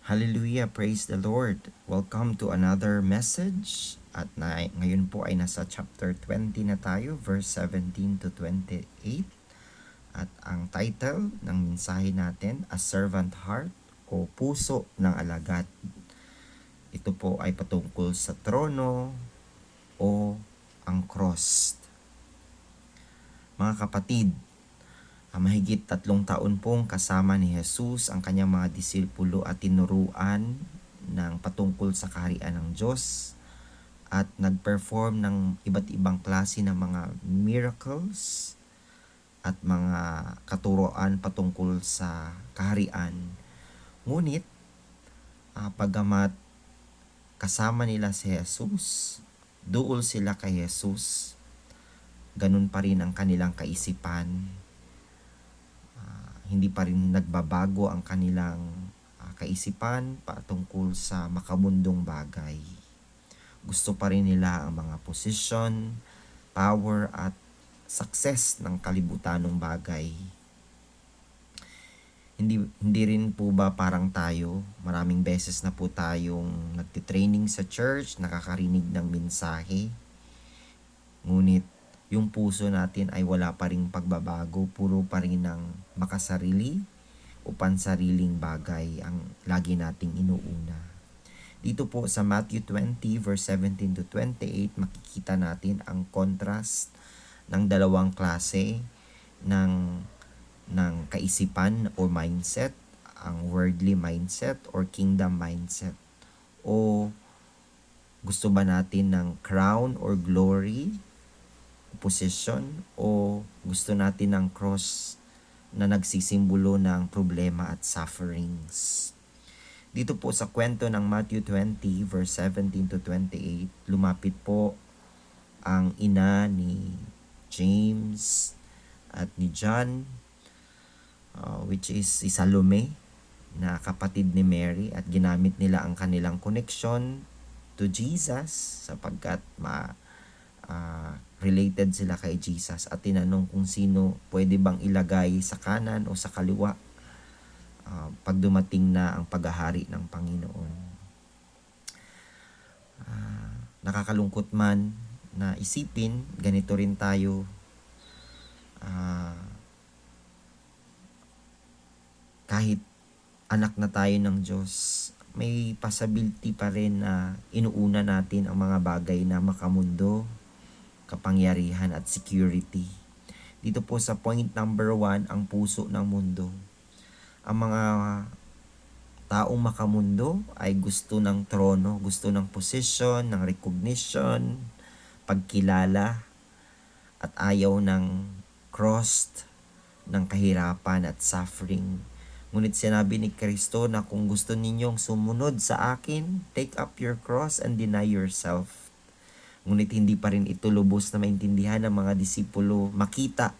Hallelujah, praise the Lord. Welcome to another message. At ngayon po ay nasa chapter 20 na tayo, verse 17 to 28. At ang title ng mensahe natin, A Servant Heart o Puso ng Alagad. Ito po ay patungkol sa trono o ang cross. Mga kapatid, mahigit 3 taon pong kasama ni Jesus ang kanyang mga disipulo at tinuruan ng patungkol sa kaharian ng Diyos at nag-perform ng iba't ibang klase ng mga miracles at mga katuroan patungkol sa kaharian. Ngunit, pagamat kasama nila si Jesus, duol sila kay Jesus, ganun pa rin ang kanilang kaisipan. Hindi pa rin nagbabago ang kanilang kaisipan patungkol sa makamundong bagay. Gusto pa rin nila ang mga position, power at success ng kalibutanong bagay. Hindi rin po ba parang tayo, maraming beses na po tayong nagtitraining sa church, nakakarinig ng mensahe, ngunit yung puso natin ay wala pa ring pagbabago, puro pa rin ng makasarili o pansariling bagay ang lagi nating inuuna. Dito po sa Matthew 20 verse 17 to 28, makikita natin ang contrast ng dalawang klase ng kaisipan o mindset, ang worldly mindset or kingdom mindset. O gusto ba natin ng crown or glory, position, o gusto natin ng cross na nagsisimbolo ng problema at sufferings. Dito po sa kwento ng Matthew 20 verse 17 to 28, lumapit po ang ina ni James at ni John, which is si Salome, na kapatid ni Mary, at ginamit nila ang kanilang connection to Jesus sapagkat related sila kay Jesus, at tinanong kung sino pwede bang ilagay sa kanan o sa kaliwa pag dumating na ang paghahari ng Panginoon. Nakakalungkot man na isipin, ganito rin tayo kahit anak na tayo ng Diyos, may possibility pa rin na inuuna natin ang mga bagay na makamundo, kapangyarihan at security. Dito po sa point number 1, ang puso ng mundo. Ang mga taong makamundo ay gusto ng trono, gusto ng position, ng recognition, pagkilala, at ayaw ng cross, ng kahirapan at suffering. Ngunit sinabi ni Kristo na kung gusto ninyong sumunod sa akin, take up your cross and deny yourself. Ngunit hindi pa rin ito lubos na maintindihan ng mga disipulo, makita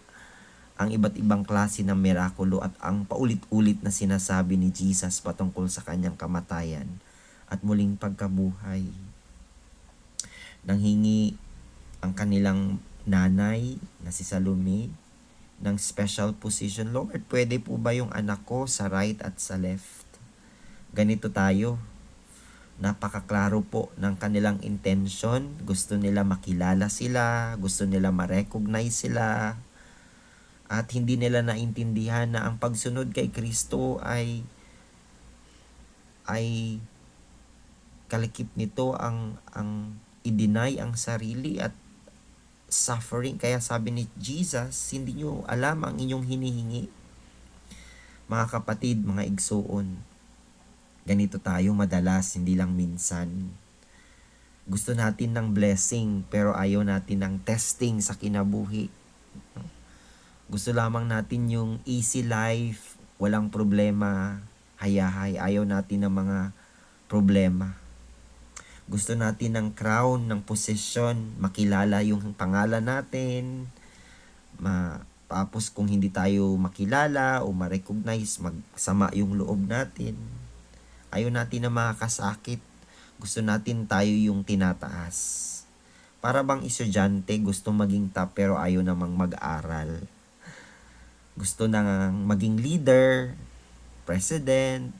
ang iba't ibang klase ng mirakulo at ang paulit-ulit na sinasabi ni Jesus patungkol sa kanyang kamatayan at muling pagkabuhay. Nanghingi ang kanilang nanay na si Salome ng special position. Lord, pwede po ba yung anak ko sa right at sa left? Ganito tayo. Napakaklaro po ng kanilang intention. Gusto nila makilala sila, gusto nila ma-recognize sila, at hindi nila naintindihan na ang pagsunod kay Kristo ay kalikip nito ang i-deny ang sarili at suffering. Kaya sabi ni Jesus, hindi nyo alam ang inyong hinihingi. Mga kapatid, mga igsoon, ganito tayo madalas, hindi lang minsan. Gusto natin ng blessing pero ayaw natin ng testing sa kinabuhi. Gusto lamang natin yung easy life, walang problema, hayahay. Ayaw natin ng mga problema. Gusto natin ng crown, ng position, makilala yung pangalan natin. Tapos kung hindi tayo makilala o ma-recognize, magsama yung loob natin. Ayaw natin na makakasakit. Gusto natin tayo yung tinataas. Para bang estudyante, gusto maging top pero ayaw namang mag-aral. Gusto nang maging leader, president,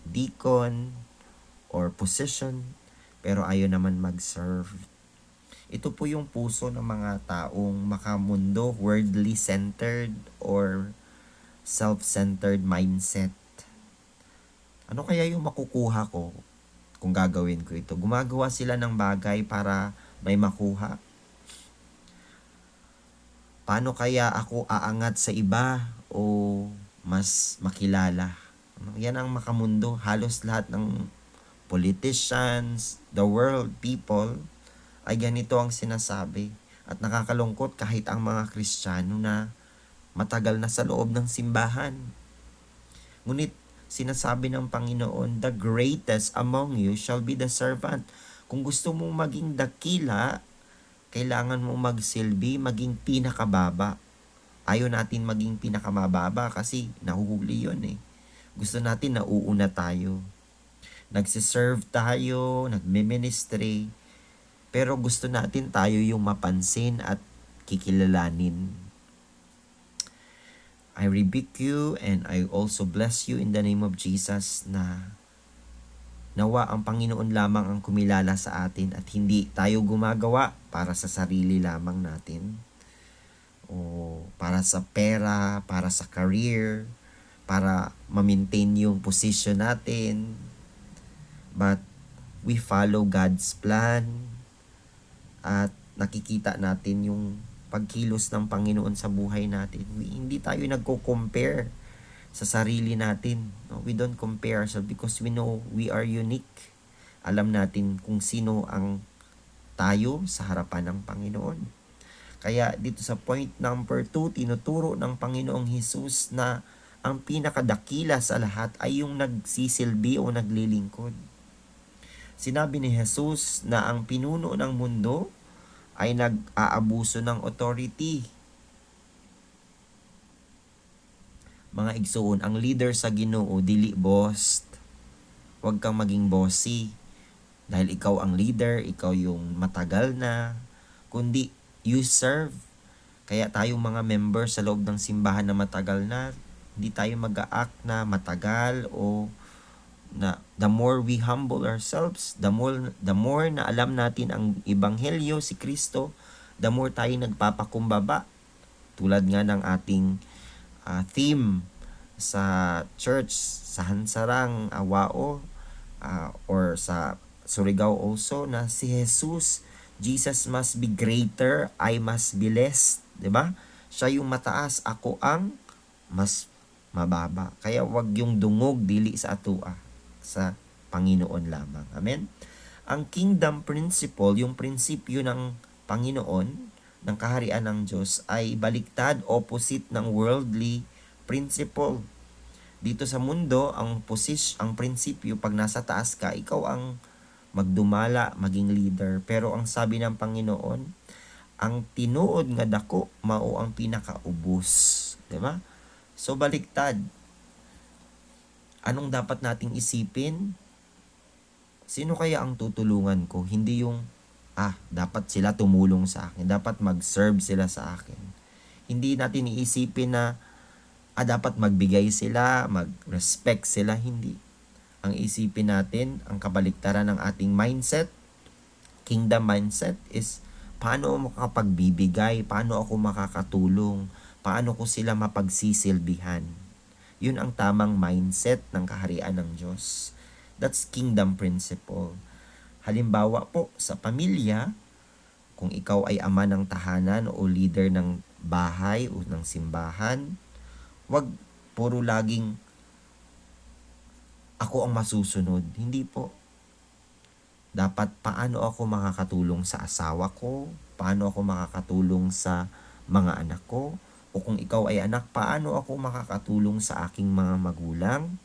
deacon or position, pero ayaw naman mag-serve. Ito po yung puso ng mga taong makamundo, worldly centered or self-centered mindset. Ano kaya yung makukuha ko kung gagawin ko ito? Gumagawa sila ng bagay para may makuha. Paano kaya ako aangat sa iba o mas makilala? Yan ang makamundo. Halos lahat ng politicians, the world, people, ay ganito ang sinasabi. At nakakalungkot kahit ang mga Kristiyano na matagal na sa loob ng simbahan. Ngunit sinasabi ng Panginoon, the greatest among you shall be the servant. Kung gusto mong maging dakila, kailangan mo magsilbi, maging pinakababa. Ayaw natin maging pinakamababa kasi nahuhuli yun eh. Gusto natin nauuna tayo. Nagsiserve tayo, nagme-ministry, pero gusto natin tayo yung mapansin at kikilalanin. I rebuke you and I also bless you in the name of Jesus na nawa ang Panginoon lamang ang kumilala sa atin at hindi tayo gumagawa para sa sarili lamang natin o para sa pera, para sa career, para ma-maintain yung position natin. But we follow God's plan at nakikita natin yung pagkilos ng Panginoon sa buhay natin. Hindi tayo nagko-compare sa sarili natin. No? We don't compare ourselves because we know we are unique. Alam natin kung sino ang tayo sa harapan ng Panginoon. Kaya dito sa point number 2, tinuturo ng Panginoong Hesus na ang pinakadakila sa lahat ay yung nagsisilbi o naglilingkod. Sinabi ni Jesus na ang pinuno ng mundo ay nag-aabuso ng authority. Mga igsoon, ang leader sa Ginoo dili boss. Huwag kang maging bossy. Dahil ikaw ang leader, ikaw yung matagal na, kundi you serve. Kaya tayong mga members sa loob ng simbahan na matagal na, hindi tayo mag-a-act na matagal o na the more we humble ourselves, the more na alam natin ang ebanghelyo si Kristo, the more tayo nagpapakumbaba. Tulad nga ng ating theme sa church, sa Hansarang, Awao, or sa Surigao also, na si Jesus, Jesus must be greater, I must be less. Diba? Siya yung mataas, ako ang mas mababa. Kaya wag yung dungog dili sa atua, sa Panginoon lamang. Amen? Ang kingdom principle, yung prinsipyo ng Panginoon, ng kaharian ng Diyos, ay baliktad, opposite ng worldly principle. Dito sa mundo, ang prinsipyo, pag nasa taas ka, ikaw ang magdumala, maging leader. Pero ang sabi ng Panginoon, ang tinuod nga dako, mao ang pinakaubos. Diba? So, baliktad. Anong dapat nating isipin? Sino kaya ang tutulungan ko? Hindi yung, dapat sila tumulong sa akin. Dapat mag-serve sila sa akin. Hindi natin iisipin na, dapat magbigay sila, mag-respect sila. Hindi. Ang isipin natin, ang kabaliktaran ng ating mindset, kingdom mindset, is paano ako makapagbibigay, paano ako makakatulong, paano ko sila mapagsisilbihan. Yun ang tamang mindset ng kaharian ng Diyos. That's kingdom principle. Halimbawa po, sa pamilya, kung ikaw ay ama ng tahanan o leader ng bahay o ng simbahan, wag puro laging ako ang masusunod. Hindi po. Dapat paano ako makakatulong sa asawa ko, paano ako makakatulong sa mga anak ko, o kung ikaw ay anak, paano ako makakatulong sa aking mga magulang,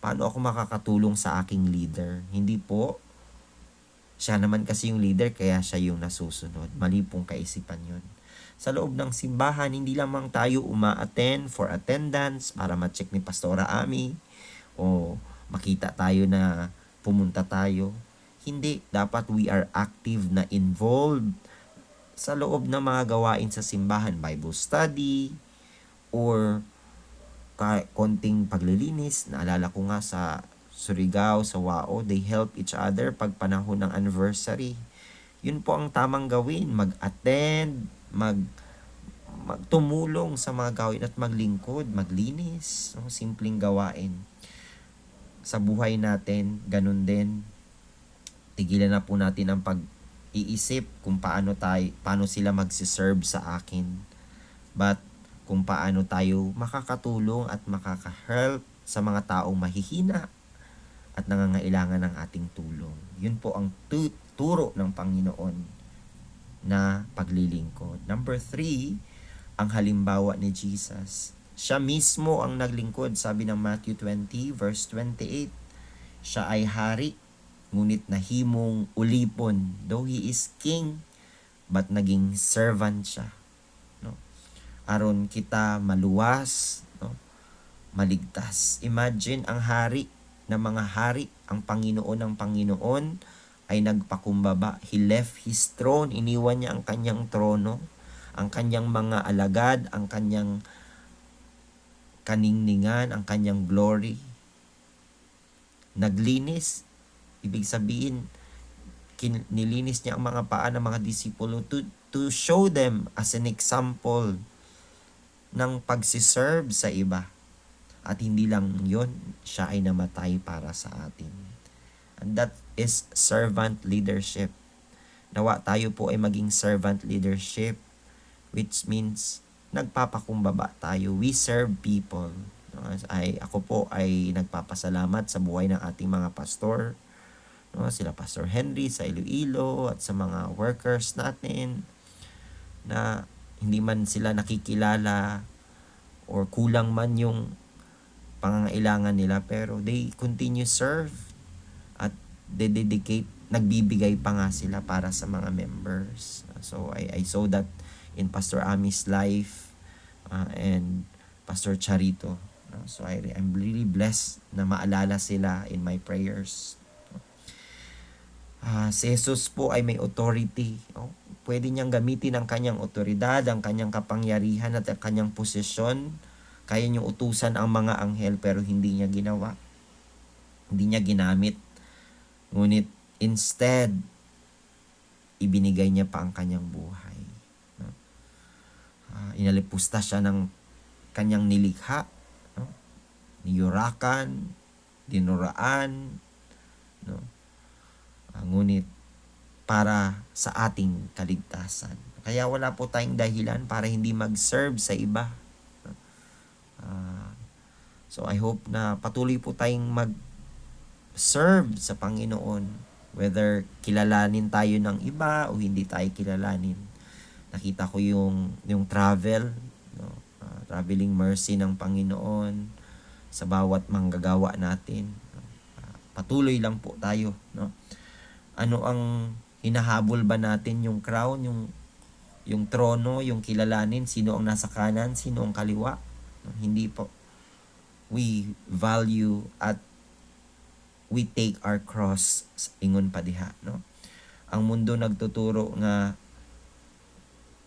paano ako makakatulong sa aking leader. Hindi po, siya naman kasi yung leader, kaya siya yung nasusunod. Mali pong kaisipan yun. Sa loob ng simbahan, hindi lamang tayo uma-attend for attendance para ma-check ni Pastora Ami o makita tayo na pumunta tayo. Hindi. Dapat we are active na involved sa loob ng mga gawain sa simbahan. Bible study or konting paglilinis. Naalala ko nga sa Surigao, sa Wao, they help each other pag panahon ng anniversary. Yun po ang tamang gawin, mag-attend, magtumulong sa mga gawin at maglingkod, maglinis, no? Simpleng gawain. Sa buhay natin, ganun din. Tigilan na po natin ang pag-iisip kung paano sila magsiserve sa akin. But kung paano tayo makakatulong at makaka-help sa mga taong mahihina at nangangailangan ng ating tulong. Yun po ang turo ng Panginoon na paglilingkod. Number 3, ang halimbawa ni Jesus. Siya mismo ang naglingkod, sabi ng Matthew 20 verse 28. Siya ay hari, ngunit nahimong ulipon. Though he is king, but naging servant siya. No? Aron kita maluwas, no? Maligtas. Imagine ang hari ng mga hari, ang Panginoon ng Panginoon ay nagpakumbaba. He left his throne, iniwan niya ang kanyang trono, ang kanyang mga alagad, ang kanyang kaningningan, ang kanyang glory. Naglinis, ibig sabihin, nilinis niya ang mga paa ng mga disipulo to show them as an example ng pagsiserve sa iba. At hindi lang yon, siya ay namatay para sa atin. And that is servant leadership. Nawa tayo po ay maging servant leadership, which means nagpapakumbaba tayo. We serve people. Ako po ay nagpapasalamat sa buhay ng ating mga pastor. No, sila Pastor Henry sa Iloilo at sa mga workers natin na hindi man sila nakikilala or kulang man yung pangangailangan nila, pero they continue serve at they dedicate, nagbibigay pa nga sila para sa mga members. So I saw that in Pastor Ami's life and Pastor Charito. So I'm really blessed na maalala sila in my prayers. Si Jesus po ay may authority. Pwede niyang gamitin ang kanyang otoridad, ang kanyang kapangyarihan at ang kanyang posisyon. Kaya niyang utusan ang mga anghel, pero hindi niya ginawa. Hindi niya ginamit. Ngunit instead, ibinigay niya pa ang kanyang buhay. Inalipusta siya ng kanyang nilikha. Niyurakan, dinuraan. Ngunit para sa ating kaligtasan. Kaya wala po tayong dahilan para hindi mag-serve sa iba. So I hope na patuloy po tayong mag-serve sa Panginoon, whether kilalanin tayo ng iba o hindi tayo kilalanin. Nakita ko yung travel, no? Traveling mercy ng Panginoon sa bawat manggagawa natin. Patuloy lang po tayo, no? Ano ang hinahabol ba natin, yung crown, yung trono, yung kilalanin, sino ang nasa kanan, sino ang kaliwa? No? Hindi po. We value at we take our cross ingon pa diha, no? Ang mundo nagtuturo nga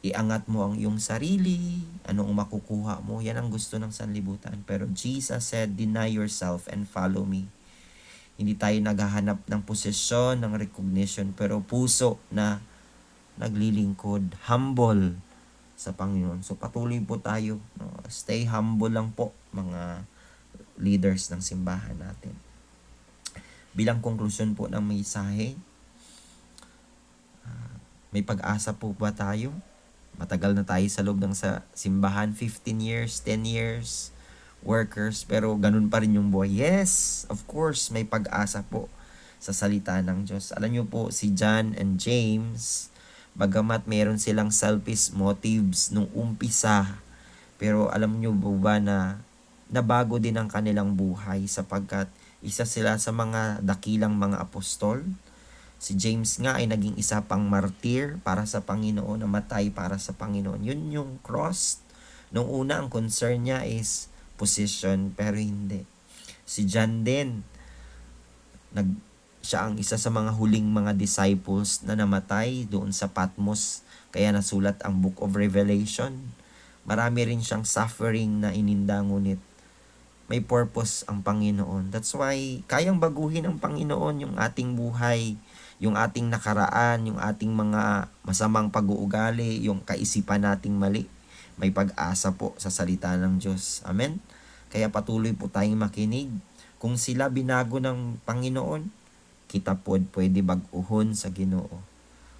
iangat mo ang iyong sarili, anong makukuha mo, yan ang gusto ng sanlibutan. Pero Jesus said, deny yourself and follow me. Hindi tayo naghahanap ng posisyon, ng recognition, pero puso na naglilingkod, humble sa Panginoon. So patuloy po tayo, no? Stay humble lang po, mga leaders ng simbahan natin. Bilang konklusyon po ng mensahe, may pag-asa po ba tayo? Matagal na tayo sa loob ng simbahan, 15 years, 10 years, workers, pero ganun pa rin yung buhay. Yes, of course, may pag-asa po sa salita ng Diyos. Alam nyo po, si John and James, bagamat meron silang selfish motives nung umpisa, pero alam nyo ba na nabago din ang kanilang buhay sapagkat isa sila sa mga dakilang mga apostol. Si James nga ay naging isa pang martir para sa Panginoon, namatay para sa Panginoon. Yun yung cross. Nung una, ang concern niya is position, pero hindi. Si John din, siya ang isa sa mga huling mga disciples na namatay doon sa Patmos, kaya nasulat ang Book of Revelation. Marami rin siyang suffering na ininda, ngunit may purpose ang Panginoon. That's why kayang baguhin ng Panginoon yung ating buhay, yung ating nakaraan, yung ating mga masamang pag-uugali, yung kaisipan nating mali. May pag-asa po sa salita ng Diyos. Amen? Kaya patuloy po tayong makinig. Kung sila binago ng Panginoon, kita po pwede baguhon sa Ginoo.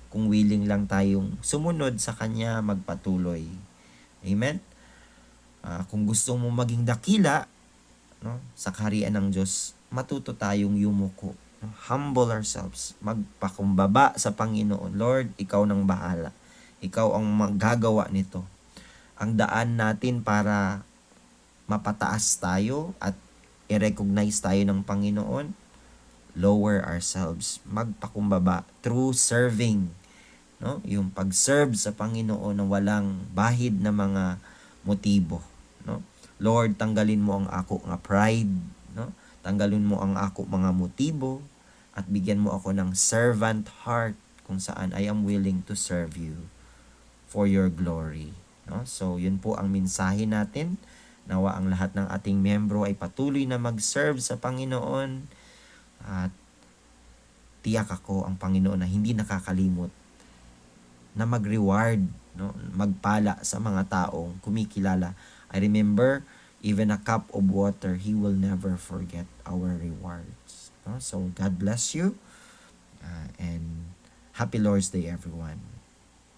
Kung willing lang tayong sumunod sa Kanya, magpatuloy. Amen? Kung gusto mo maging dakila, no, sa kaharian ng Diyos, matuto tayong yumuko. No? Humble ourselves. Magpakumbaba sa Panginoon. Lord, Ikaw nang bahala. Ikaw ang maggagawa nito. Ang daan natin para mapataas tayo at i-recognize tayo ng Panginoon, lower ourselves. Magpakumbaba through serving. No? Yung pag-serve sa Panginoon na walang bahid na mga motibo. No? Lord, tanggalin mo ang ako nga pride, no? Tanggalin mo ang ako mga motibo at bigyan mo ako ng servant heart kung saan I am willing to serve you for your glory, no? So, yun po ang mensahe natin. Nawa ang lahat ng ating miyembro ay patuloy na mag-serve sa Panginoon at tiyak ako ang Panginoon na hindi nakakalimot na mag-reward, no? Magpala sa mga taong kumikilala. I remember, even a cup of water, He will never forget our rewards. No? So, God bless you. And happy Lord's Day, everyone.